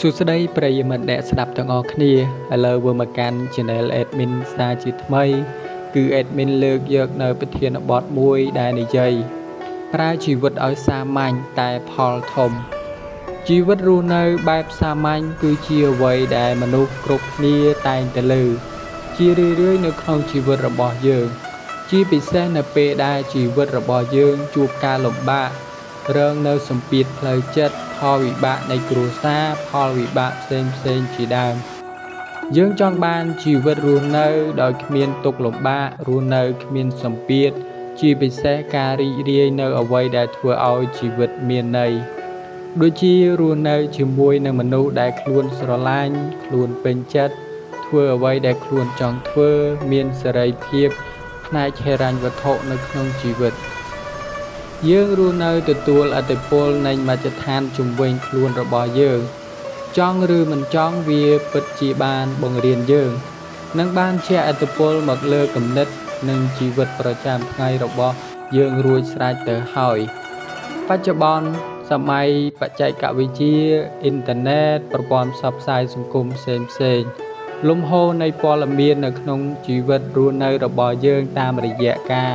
សួស្តីប្រិយមិត្តអ្នកស្ដាប់ទាំងអស់គ្នាឥឡូវវិលមកកាន់ Channel Admin សាជាថ្មីគឺ Admin លើកយកនៅប្រធានបទមួយដែលនិយាយប្រើជីវិតឲ្យសាមញ្ញតែផលធំជីវិតរស់នៅបែបសាមញ្ញគឺជាអ្វីដែលមនុស្សគ្រប់គ្នាតែងតែលើជារឿយៗនៅក្នុងជីវិតរបស់យើងជាពិសេសនៅពេលដែលជីវិតរបស់យើងជួបការលំបាករងនៅសម្ពាធផ្លូវចិត្តផលវិបាកនៃគ្រួសារផលវិបាកផ្សេងជាដើមយើងចង់បានជីវិតរស់នៅដោយគ្មានទុក្ខលំបាករស់នៅគ្មានសម្ពាធជាពិសេសការរីករាយនៅអ្វីដែលធ្វើឲ្យជីវិតមានន័យដូចជារស់នៅជាមួយនឹងមនុស្សដែលខ្លួនស្រឡាញ់ខ្លួនពេញចិត្តធ្វើអ្វីដែលខ្លួនចង់ធ្វើមានសេរីភាពផ្នែកហិរញ្ញវត្ថុនៅក្នុងជីវិតយើងរស់នៅទទួលឥទ្ធិពលនៃមជ្ឈដ្ឋានជំវិញខ្លួនរបស់យើងចង់ឬមិនចង់វាពិតជាបានបង្រៀនយើងនិងបានជះឥទ្ធិពលមកលើគំនិតនិងជីវិតប្រចាំថ្ងៃរបស់យើងរួចស្រេចទៅហើយបច្ចុប្បន្នសម័យបច្ចេកវិទ្យាអ៊ីនធឺណិតប្រព័ន្ធផ្សព្វផ្សាយសង្គមផ្សេងលំហូរនៃព័ត៌មាននៅក្នុងជីវិតរស់នៅរបស់យើងតាមរយៈការ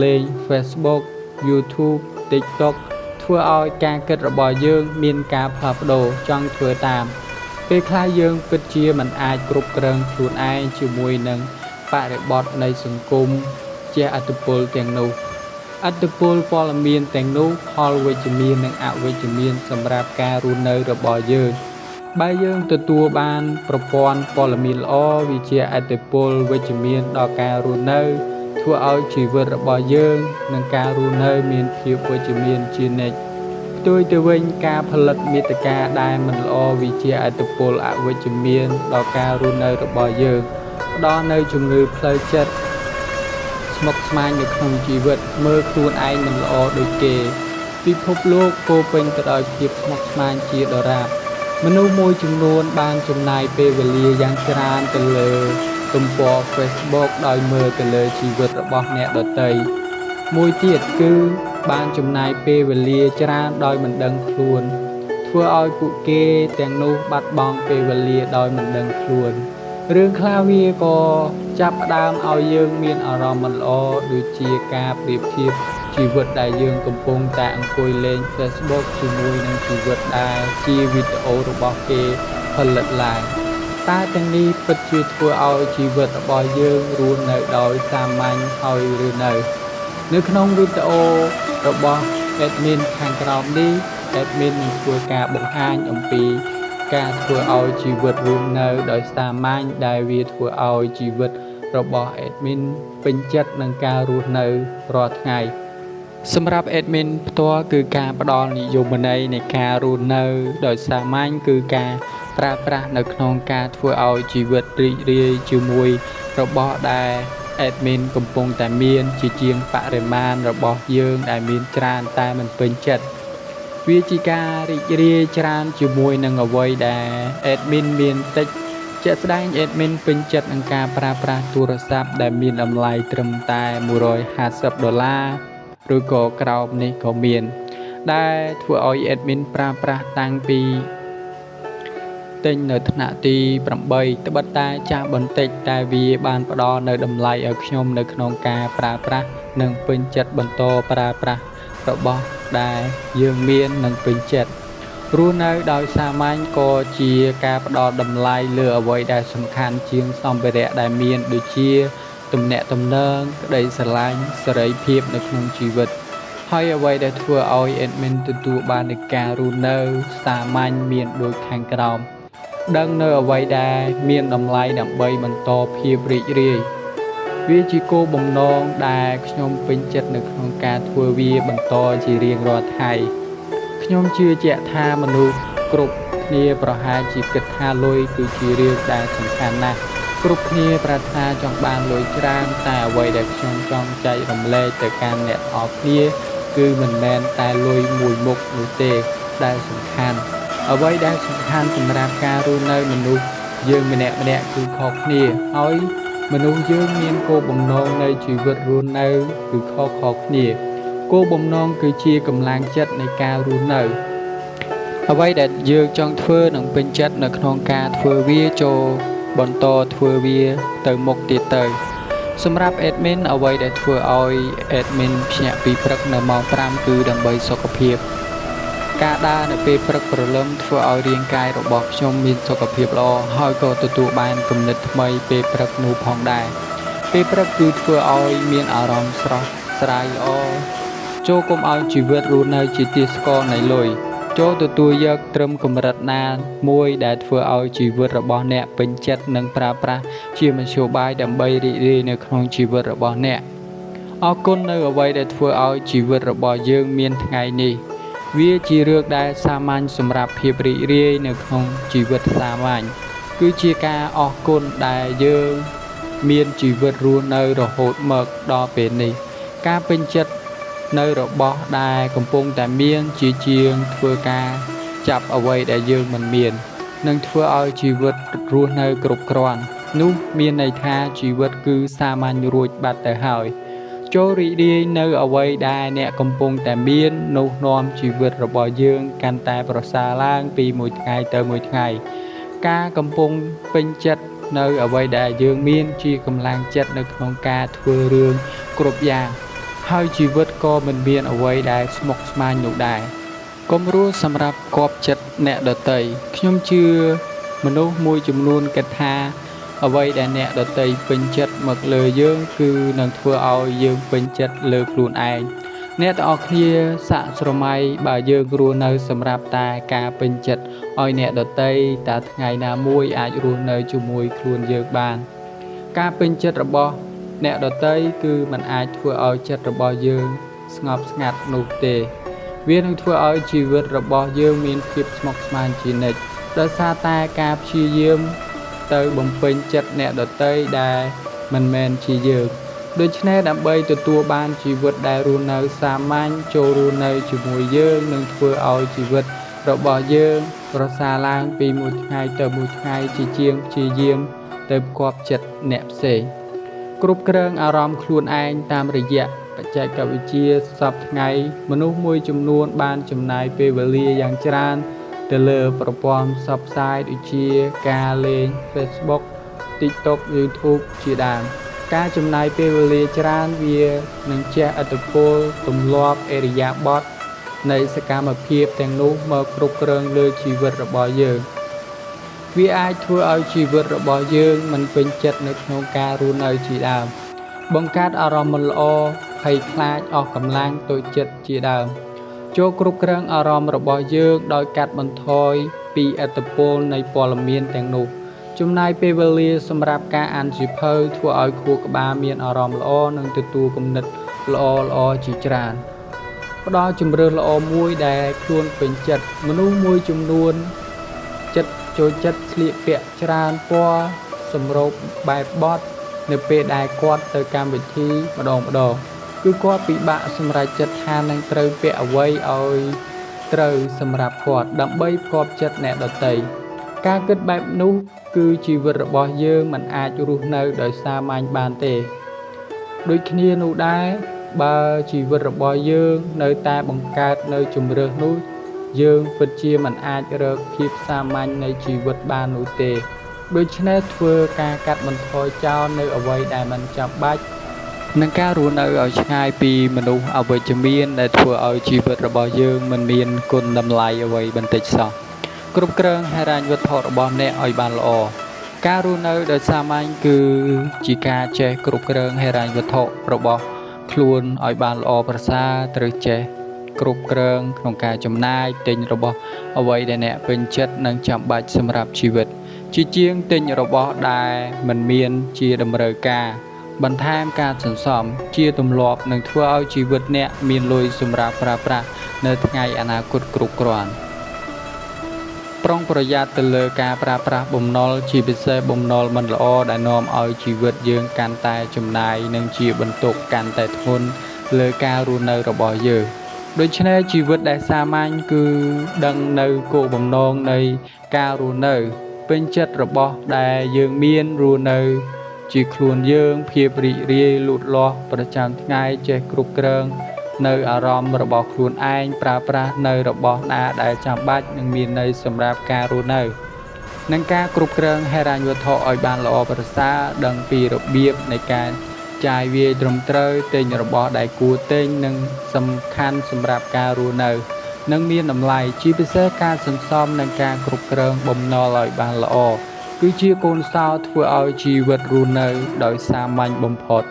លេង Facebook YouTube TikTok ធ្វើឲ្យការគិតរបស់យើងមានការផ្លាស់ប្ដូរចង់ធ្វើតាមពេលខ្លះយើងពិតជាមិនអាចគ្រប់គ្រងខ្លួនឯងជាមួយនឹងបរិបទនៃសង្គមជាឥទ្ធិពលទាំងនោះឥទ្ធិពលព័ត៌មានទាំងនោះផលវិជ្ជមាននិងអវិជ្ជមានសម្រាប់ការរស់នៅរបស់យើងបើយើងទទួលបានប្រព័ន្ធព័ត៌មានល្អវាជាឥទ្ធិពលវិជ្ជមានដល់ការរស់នៅធ្វើឲ្យជីវិតរបស់យើងនិងការរស់នៅមានភាពវិជ្ជមានជានិច្ចផ្ទុយទៅវិញការផលិតមាតិកាដែលមិនល្អវាជាឥទ្ធិពលអវិជ្ជមានដល់ការរស់នៅរបស់យើងផ្ដល់នូវជំងឺផ្លូវចិត្តស្មុគស្មាញនៅក្នុងជីវិតមើលខ្លួនឯងមិនល្អដូចគេពិភពលោកពោពេញទៅដោយភាពស្មុគស្មាញជាដរាបមនុស្សមួយចំនួនបានចំណាយពេលវេលាយ៉ាងច្រើនទៅលើទំព័រ Facebook ដោយមើលទៅលើជីវិតរបស់អ្នកដទៃមួយទៀតគឺបានចំណាយពេលវេលាច្រើនដោយមិនដឹងខ្លួនធ្វើឲ្យពួកគេទាំងនោះបាត់បង់ពេលវេលាដោយមិនដឹងខ្លួនរឿងខ្លះវាក៏ចាប់ផ្ដើមឲ្យយើងមានអារម្មណ៍មិនល្អដូចជាការប្រៀបធៀបជីវិតដែលយើងកំពុងតែអង្គុយលេង Facebook ជាមួយនឹងជីវិតដែលជាវីដេអូរបស់គេផលិតឡើងតែទាំងនេះពិតជាធ្វើឲ្យជីវិតរបស់យើងរស់នៅដោយសាមញ្ញហើយឬនៅក្នុងវីដេអូរបស់ Admin ខាងក្រោមនេះ Admin នឹងធ្វើការបង្ហាញអំពីការធ្វើឲ្យជីវិតរស់នៅដោយសាមញ្ញដែលវាធ្វើឲ្យជីវិតរបស់ Admin ពេញចិត្តនឹងការរស់នៅរាល់ថ្ងៃសម្រាប់ Admin ផ្ទាល់គឺការផ្ដល់និយមន័យនៃការរស់នៅដោយសាមញ្ញគឺការប្រើប្រាស់នៅក្នុងការធ្វើឲ្យជីវិតរីករាយជាមួយរបស់ដែល Admin កំពុងតែមានជាជាងបរិមាណរបស់យើងដែលមានច្រើនតែមិនពេញចិត្តវាជាការរីករាយច្រើនជាមួយនឹងអ្វីដែល Admin មានតិចជាក់ស្ដែង Admin ពេញចិត្តនឹងការប្រើប្រាស់ទូរស័ព្ទដែលមានតម្លៃត្រឹមតែ$150ឬក៏ក្រោមនេះក៏មានដែលធ្វើឲ្យ Admin ប្រើប្រាស់តាំងពីទិញនៅថ្នាក់ទី8ត្បិតតែចាស់បន្តិចតែវាបានផ្ដល់នៅតម្លៃឲ្យខ្ញុំនៅក្នុងការប្រើប្រាស់និងពេញចិត្តបន្តប្រើប្រាស់របស់ដែលយើងមាននិងពេញចិត្តរស់នៅដោយសាមញ្ញក៏ជាការផ្ដល់តម្លៃលើអ្វីដែលសំខាន់ជាងសម្ភារៈដែលមានដូចជាទំនាក់ទំនងក្តីស្រឡាញ់សេរីភាពនៅក្នុងជីវិតហើយអ្វីដែលធ្វើឲ្យ Admin ទទួលបាននៃការរស់នៅសាមញ្ញមានដូចខាងក្រោមដឹងនៅអ្វីដែលមានតម្លៃដើម្បីបន្តភាពរីករាយវាជាគោលបំណងដែលខ្ញុំពេញចិត្តនៅក្នុងការធ្វើវាបន្តជារៀងរាល់ថ្ងៃខ្ញុំជឿជាក់ថាមនុស្សគ្រប់គ្នាប្រហែលជាគិតថាលុយគឺជារឿងដែលសំខាន់ណាស់គ្រប់គ្នាប្រាថ្នាចង់បានលុយច្រើនតែអ្វីដែលខ្ញុំចង់ចែករំលែកទៅកាន់អ្នកអរគ្នាគឺមិនមែនតែលុយមួយមុខនោះទេដែលសំខាន់អ្វីដែលសំខាន់សម្រាប់ការរស់នៅមនុស្សយើងម្នាក់គឺខុសគ្នាហើយមនុស្សយើងមានគោលបំណងនៃជីវិតរស់នៅគឺខុសគ្នាគោលបំណងគឺជាកម្លាំងចិត្តនៃការរស់នៅ អ្វីដែលយើងចង់ធ្វើនឹងពេញចិត្តនៅក្នុងការធ្វើវាចូលបន្តធ្វើវាទៅមុខទៀតទៅសម្រាប់ admin អ្វីដែលធ្វើឲ្យ admin ភ្ញាក់ពីព្រឹកនៅម៉ោង 5 គឺដើម្បីសុខភាពការដើរនៅពេលព្រឹកព្រលឹមធ្វើឲ្យរាងកាយរបស់ខ្ញុំមានសុខភាពល្អហើយក៏ទទួលបានគំនិតថ្មីពេលព្រឹកនោះផងដែរពេលព្រឹកគឺធ្វើឲ្យមានអារម្មណ៍ស្រស់ស្រាយល្អចូលកុំឲ្យជីវិតរស់នៅជាទាសស្គរនៃលុយចូលទទួលយកត្រឹមកម្រិតណាមួយដែលធ្វើឲ្យជីវិតរបស់អ្នកពេញចិត្តនិងប្រើប្រាស់ជាមធ្យោបាយដើម្បីរីករាយនៅក្នុងជីវិតរបស់អ្នកអរគុណនៅអ្វីដែលធ្វើឲ្យជីវិតរបស់យើងមានថ្ងៃនេះវាជារឿងដែលសាមញ្ញសម្រាប់ភាពរីករាយនៅក្នុងជីវិតសាមញ្ញគឺជាការអរគុណដែលយើងមានជីវិតរស់នៅរហូតមកដល់ពេលនេះការពេញចិត្តនៅរបស់ដែលកំពុងតែមានជាជាងធ្វើការចាប់អ្វីដែលយើងមិនមាននឹងធ្វើឲ្យជីវិតរស់នៅគ្រប់គ្រាន់នោះមានន័យថាជីវិតគឺសាមញ្ញរួចបាត់ទៅហើយចូលរីករាយនៅអ្វីដែលអ្នកកំពុងតែមាននោះនាំជីវិតរបស់យើងកាន់តែប្រសើរឡើងពីមួយថ្ងៃទៅមួយថ្ងៃការកំពុងពេញចិត្តនៅអ្វីដែលយើងមានជាកម្លាំងចិត្តនៅក្នុងការធ្វើរឿងគ្រប់យ៉ាងហើយជីវិតក៏មិនមានអ្វីដែលស្មុគស្មាញនោះដែរកុំរស់សម្រាប់គប់ចិត្តអ្នកដទៃខ្ញុំជឿមនុស្សមួយចំនួនគិតថាអ្វីដែលអ្នកដទៃពេញចិត្តមកលើយើងគឺនឹងធ្វើឲ្យយើងពេញចិត្តលើខ្លួនឯងអ្នកទាំងអស់គ្នាសាកស្រមៃបើយើងរស់នៅសម្រាប់តែការពេញចិត្តឲ្យអ្នកដទៃតើថ្ងៃណាមួយអាចរស់នៅជាមួយខ្លួនយើងបានការពេញចិត្តរបស់អ្នកដទៃគឺมันអាចធ្វើឲ្យចិត្តរបស់យើងស្ងប់ស្ងាត់នោះទេវានឹងធ្វើឲ្យជីវិតរបស់យើងមានភាពស្មុគស្មាញជានិច្ចដោយសារតែការព្យាយាមទៅបំពេញចិត្តអ្នកដទៃដែលមិនមែនជាយើងដូច្នេះដើម្បីទទួលបានជីវិតដែលរស់នៅសាមញ្ញចូលរស់នៅជាមួយយើងនឹងធ្វើឲ្យជីវិតរបស់យើងប្រសើរឡើងពីមួយថ្ងៃទៅមួយថ្ងៃជាជាងព្យាយាមទៅផ្គាប់ចិត្តអ្នកផ្សេងគ្រប់គ្រងអារម្មណ៍ខ្លួនឯងតាមរយៈបច្ចេកវិទ្យាសពថ្ងៃមនុស្សមួយចំនួនបានចំណាយពេលវេលាយ៉ាងច្រើនទៅលើប្រព័ន្ធផ្សព្វផ្សាយដូចជាការលេង Facebook, TikTok, YouTube ជាដើមការចំណាយពេលវេលាច្រើនវានឹងជះឥទ្ធិពលទម្លាប់ឥរិយាបថនៃសកម្មភាពទាំងនោះមកគ្រប់គ្រងលើជីវិតរបស់យើងវាអាចធ្វើឲ្យជីវិតរបស់យើងមិនពេញចិត្តនៅក្នុងការរស់នៅជាដើមបង្កើតអារម្មណ៍មិនល្អភ័យខ្លាចអស់កម្លាំងតូចចិត្តជាដើមចូលគ្រប់គ្រងអារម្មណ៍របស់យើងដោយកាត់បន្ថយពីឥទ្ធិពលនៃព័ត៌មានទាំងនោះចំណាយពេលវេលាសម្រាប់ការអានសៀវភៅធ្វើឲ្យខួរក្បាលមានអារម្មណ៍ល្អនិងទទួលគំនិតល្អជាច្រើនផ្ដល់ជម្រើសល្អមួយដែលខ្លួនពេញចិត្តមនុស្សមួយចំនួនចូលចិត្តស្លៀកពាក់ច្រើនពណ៌សម្រូបបែបបត់នៅពេលដែលគាត់ទៅកម្មវិធីម្ដងគឺគាត់ពិបាកសម្រេចចិត្តថានឹងត្រូវពាក់អ្វីឲ្យត្រូវសម្រាប់គាត់ដើម្បីផ្គាប់ចិត្តអ្នកដទៃការគិតបែបនោះគឺជីវិតរបស់យើងមិនអាចរស់នៅដោយសាមញ្ញបានទេដូចគ្នានោះដែរបើជីវិតរបស់យើងនៅតែបង្កើតនៅជម្រើសនោះយើងពិតជាមិនអាចរកភាពសាមញ្ញនៃជីវិតបាននោះទេដូច្នេះធ្វើការកាត់បន្ថយចោលនៅអ្វីដែលមិនចាំបាច់និងការរស់នៅឲ្យឆ្ងាយពីមនុស្សអវិជ្ជមានដែលធ្វើឲ្យជីវិតរបស់យើងមិនមានគុណតម្លៃអ្វីបន្តិចសោះគ្រប់គ្រងហិរញ្ញវត្ថុរបស់អ្នកឲ្យបានល្អការរស់នៅដោយសាមញ្ញគឺជាការចេះគ្រប់គ្រងហិរញ្ញវត្ថុរបស់ខ្លួនឲ្យបានល្អប្រសើរត្រូវចេះគ្រប់គ្រងក្នុងការចំណាយទិញរបស់អ្វីដែលអ្នកពេញចិត្តនិងចាំបាច់សម្រាប់ជីវិតជាជាងទិញរបស់ដែលមិនមានជាតម្រូវការបន្ថែមការសន្សំជាទម្លាប់នឹងធ្វើឲ្យជីវិតអ្នកមានលុយសម្រាប់ប្រើប្រាស់នៅថ្ងៃអនាគតគ្រប់គ្រាន់ប្រុងប្រយ័ត្នទៅលើការប្រើប្រាស់បំណុលជាពិសេសបំណុលមិនល្អដែលនាំឲ្យជីវិតយើងកាន់តែចំណាយនិងជាបន្ទុកកាន់តែធ្ងន់លើការរស់នៅរបស់យើងដូច្នេះជីវិតដែលសាមញ្ញគឺដឹងនៅគោលបំណងនៃការរស់នៅពេញចិត្តរបស់ដែលយើងមានរស់នៅជាខ្លួនយើងភាពរីករាយលូតលាស់ប្រចាំថ្ងៃចេះគ្រប់គ្រង នៅអារម្មណ៍របស់ខ្លួនឯងប្រើប្រាស់នៅរបស់ណាដែលចាំបាច់និងមានន័យសម្រាប់ការរស់នៅនិងការគ្រប់គ្រងហិរញ្ញវត្ថុឲ្យបានល្អប្រសើរដឹងពីរបៀបនៃការចាយវាយត្រឹមត្រូវទិញរបស់ដែលគួរទិញនិងសំខាន់សម្រាប់ការរស់នៅនិងមានតម្លៃជាពិសេសការសន្សំនិងការគ្រប់គ្រងបំណុលឲ្យបានល្អគឺជាកូនសោរធ្វើឲ្យជីវិតរស់នៅដោយសាមញ្ញបំផុត